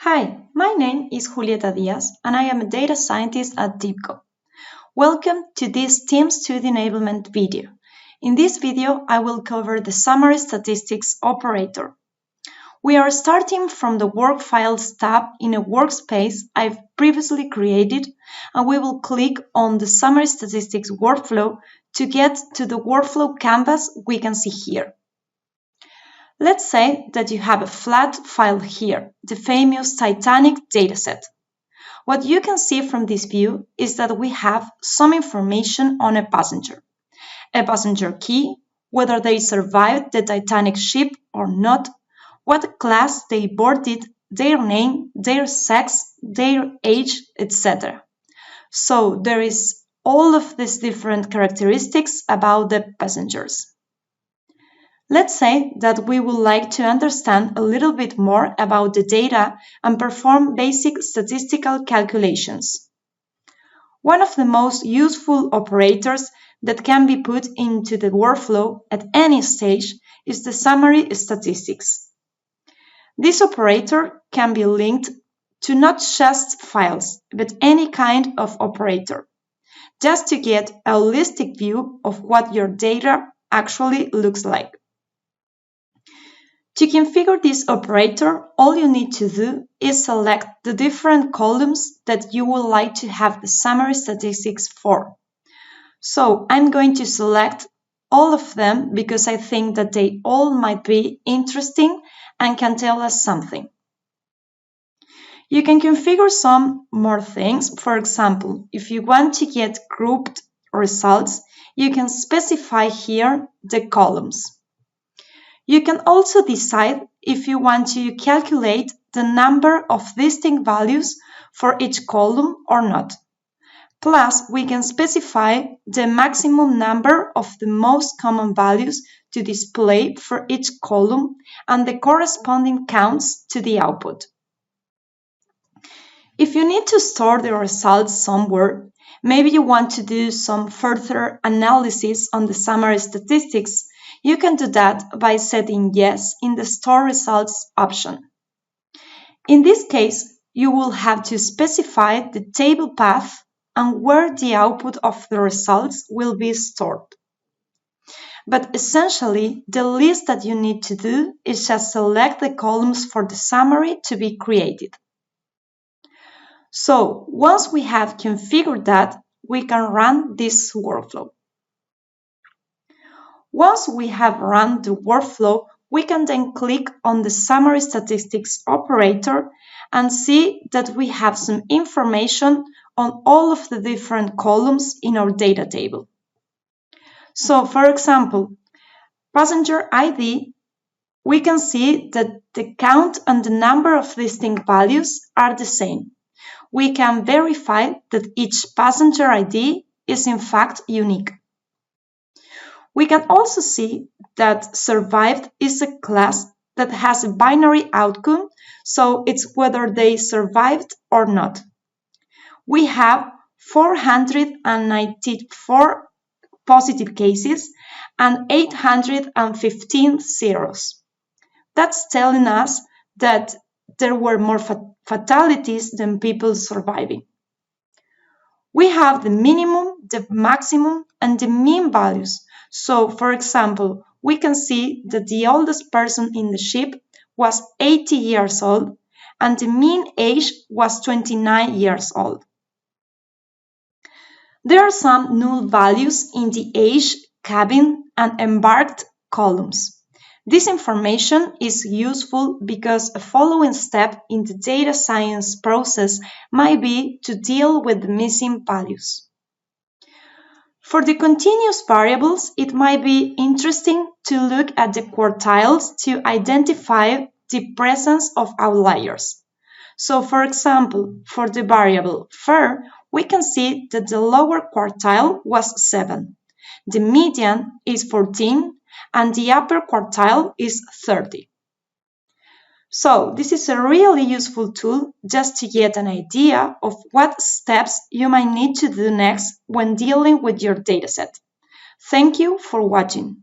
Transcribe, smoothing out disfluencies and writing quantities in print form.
Hi, my name is Julieta Diaz and I am a data scientist at TIBCO. Welcome to this Team Study Enablement video. In this video, I will cover the Summary Statistics operator. We are starting from the Work Files tab in a workspace I've previously created, and we will click on the Summary Statistics workflow to get to the workflow canvas we can see here. Let's say that you have a flat file here, the famous Titanic dataset. What you can see from this view is that we have some information on a passenger key, whether they survived the Titanic ship or not, what class they boarded, their name, their sex, their age, etc. So there is all of these different characteristics about the passengers. Let's say that we would like to understand a little bit more about the data and perform basic statistical calculations. One of the most useful operators that can be put into the workflow at any stage is the summary statistics. This operator can be linked to not just files, but any kind of operator, just to get a holistic view of what your data actually looks like. To configure this operator, all you need to do is select the different columns that you would like to have the summary statistics for. So I'm going to select all of them because I think that they all might be interesting and can tell us something. You can configure some more things. For example, if you want to get grouped results, you can specify here the columns. You can also decide if you want to calculate the number of distinct values for each column or not. Plus, we can specify the maximum number of the most common values to display for each column and the corresponding counts to the output. If you need to store the results somewhere, maybe you want to do some further analysis on the summary statistics, you can do that by setting yes in the Store Results option. In this case, you will have to specify the table path and where the output of the results will be stored. But essentially, the least that you need to do is just select the columns for the summary to be created. So, once we have configured that, we can run this workflow. Once we have run the workflow, we can then click on the Summary Statistics operator and see that we have some information on all of the different columns in our data table. So, for example, passenger ID, we can see that the count and the number of distinct values are the same. We can verify that each passenger ID is in fact unique. We can also see that survived is a class that has a binary outcome, so it's whether they survived or not. We have 494 positive cases and 815 zeros. That's telling us that there were more fatalities than people surviving. We have the minimum, the maximum, and the mean values. So, for example, we can see that the oldest person in the ship was 80 years old and the mean age was 29 years old. There are some null values in the age, cabin, and embarked columns. This information is useful because a following step in the data science process might be to deal with the missing values. For the continuous variables, it might be interesting to look at the quartiles to identify the presence of outliers. So, for example, for the variable fare, we can see that the lower quartile was 7, the median is 14, and the upper quartile is 30. So this is a really useful tool just to get an idea of what steps you might need to do next when dealing with your dataset. Thank you for watching.